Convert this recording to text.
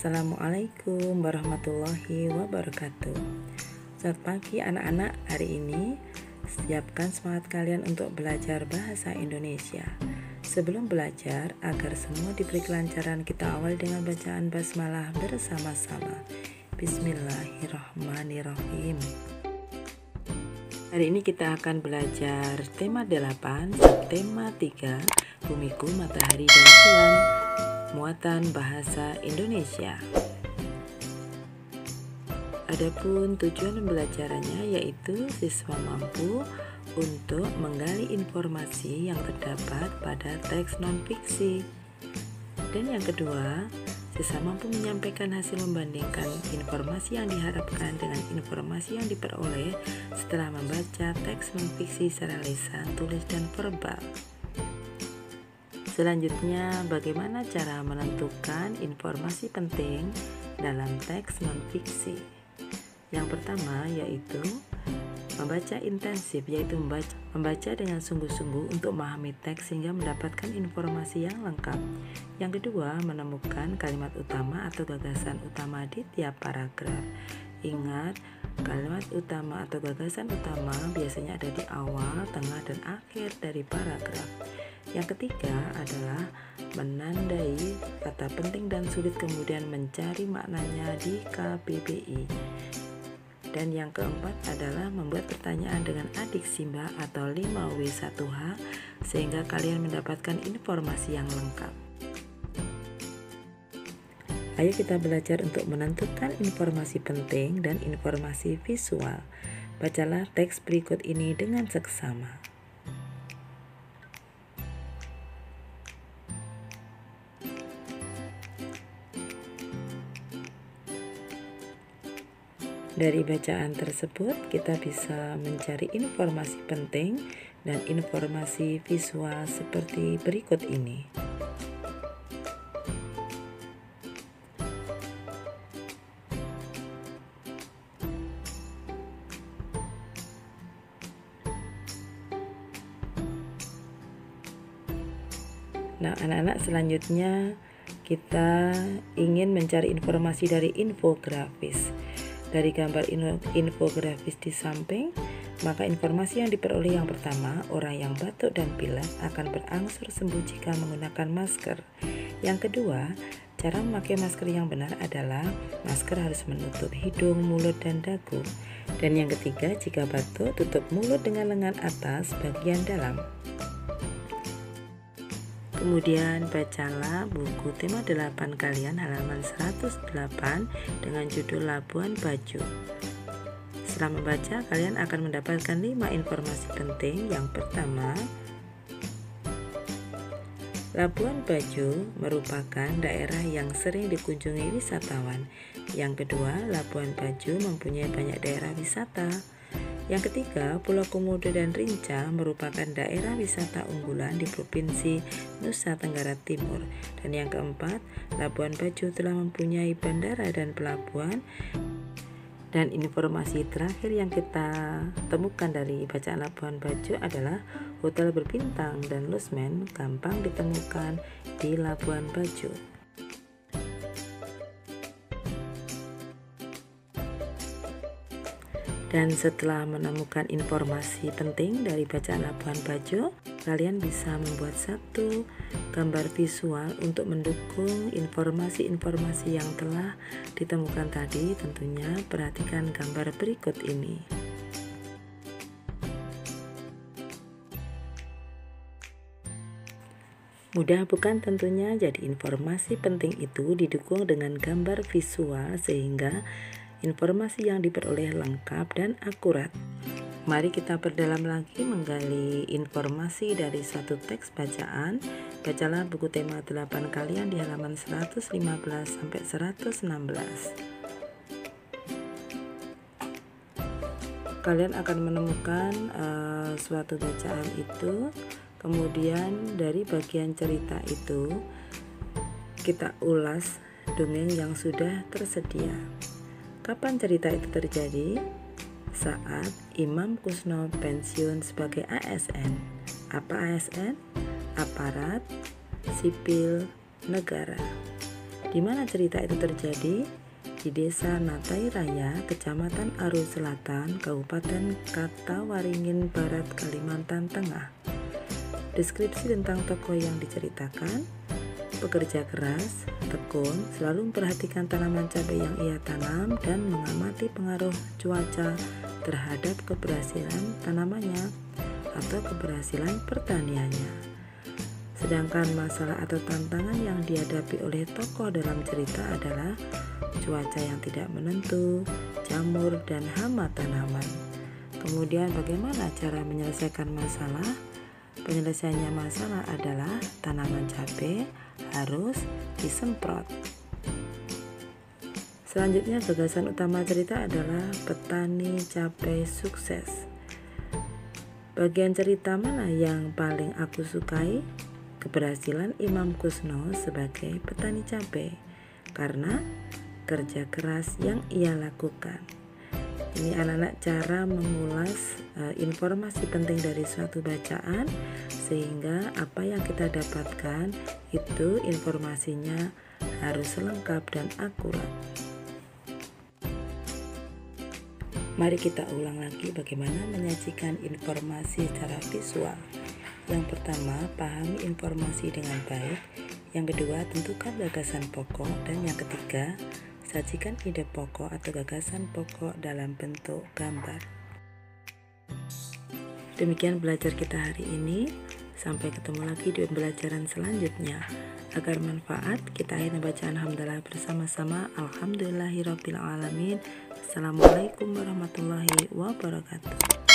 Assalamualaikum warahmatullahi wabarakatuh. Selamat pagi anak-anak. Hari ini siapkan semangat kalian untuk belajar bahasa Indonesia. Sebelum belajar, agar semua diberi kelancaran, kita awali dengan bacaan basmalah bersama-sama. Bismillahirrahmanirrahim. Hari ini kita akan belajar tema 8, tema 3, Bumiku, Matahari dan Bulan, muatan bahasa Indonesia. Adapun tujuan pembelajarannya yaitu siswa mampu untuk menggali informasi yang terdapat pada teks non-fiksi. Dan yang kedua, siswa mampu menyampaikan hasil membandingkan informasi yang diharapkan dengan informasi yang diperoleh setelah membaca teks non-fiksi secara lisan, tulis, dan verbal. Selanjutnya, bagaimana cara menentukan informasi penting dalam teks non-fiksi? Yang pertama yaitu membaca intensif, yaitu membaca dengan sungguh-sungguh untuk memahami teks sehingga mendapatkan informasi yang lengkap. Yang kedua, menemukan kalimat utama atau gagasan utama di tiap paragraf. Ingat, kalimat utama atau gagasan utama biasanya ada di awal, tengah, dan akhir dari paragraf. Yang ketiga adalah menandai kata penting dan sulit, kemudian mencari maknanya di KBBI. Dan yang keempat adalah membuat pertanyaan dengan adik Simba atau 5W1H sehingga kalian mendapatkan informasi yang lengkap. Ayo kita belajar untuk menentukan informasi penting dan informasi visual. Bacalah teks berikut ini dengan seksama. Dari bacaan tersebut, kita bisa mencari informasi penting dan informasi visual seperti berikut ini. Nah, anak-anak, selanjutnya kita ingin mencari informasi dari infografis. Dari gambar infografis di samping, maka informasi yang diperoleh yang pertama, orang yang batuk dan pilek akan berangsur sembuh jika menggunakan masker. Yang kedua, cara memakai masker yang benar adalah masker harus menutup hidung, mulut, dan dagu. Dan yang ketiga, jika batuk, tutup mulut dengan lengan atas bagian dalam. Kemudian bacalah buku tema 8 kalian halaman 108 dengan judul Labuan Bajo. Setelah membaca, kalian akan mendapatkan 5 informasi penting. Yang pertama, Labuan Bajo merupakan daerah yang sering dikunjungi wisatawan. Yang kedua, Labuan Bajo mempunyai banyak daerah wisata. Yang ketiga, Pulau Komodo dan Rinca merupakan daerah wisata unggulan di Provinsi Nusa Tenggara Timur. Dan yang keempat, Labuan Bajo telah mempunyai bandara dan pelabuhan. Dan informasi terakhir yang kita temukan dari bacaan Labuan Bajo adalah hotel berbintang dan losmen gampang ditemukan di Labuan Bajo. Dan setelah menemukan informasi penting dari bacaan Labuan Bajo, kalian bisa membuat satu gambar visual untuk mendukung informasi-informasi yang telah ditemukan tadi. Tentunya perhatikan gambar berikut ini. Mudah bukan tentunya? Jadi informasi penting itu didukung dengan gambar visual sehingga informasi yang diperoleh lengkap dan akurat. Mari kita perdalam lagi menggali informasi dari satu teks bacaan. Bacalah buku tema 8 kalian di halaman 115 sampai 116. Kalian akan menemukan suatu bacaan itu. Kemudian dari bagian cerita itu kita ulas dongeng yang sudah tersedia. Kapan cerita itu terjadi? Saat Imam Kusno pensiun sebagai ASN. Apa ASN? Aparat Sipil Negara. Di mana cerita itu terjadi? Di Desa Natai Raya, Kecamatan Aru Selatan, Kabupaten Katawaringin Barat, Kalimantan Tengah. Deskripsi tentang tokoh yang diceritakan: pekerja keras, tekun, selalu memperhatikan tanaman cabai yang ia tanam dan mengamati pengaruh cuaca terhadap keberhasilan tanamannya atau keberhasilan pertaniannya. Sedangkan masalah atau tantangan yang dihadapi oleh tokoh dalam cerita adalah cuaca yang tidak menentu, jamur, dan hama tanaman. Kemudian bagaimana cara menyelesaikan masalah? Penyelesaiannya masalah adalah tanaman cabai harus disemprot. Selanjutnya gagasan utama cerita adalah petani cabai sukses. Bagian cerita mana yang paling aku sukai? Keberhasilan Imam Kusno sebagai petani cabai karena kerja keras yang ia lakukan. Ini anak-anak cara mengulas informasi penting dari suatu bacaan sehingga apa yang kita dapatkan itu informasinya harus lengkap dan akurat. Mari kita ulang lagi bagaimana menyajikan informasi secara visual. Yang pertama, pahami informasi dengan baik. Yang kedua, tentukan gagasan pokok. Dan yang ketiga, sajikan ide pokok atau gagasan pokok dalam bentuk gambar. Demikian belajar kita hari ini. Sampai ketemu lagi di pembelajaran selanjutnya. Agar manfaat, kita akhirnya baca alhamdulillah bersama-sama. Alhamdulillahirabbil alamin. Assalamualaikum warahmatullahi wabarakatuh.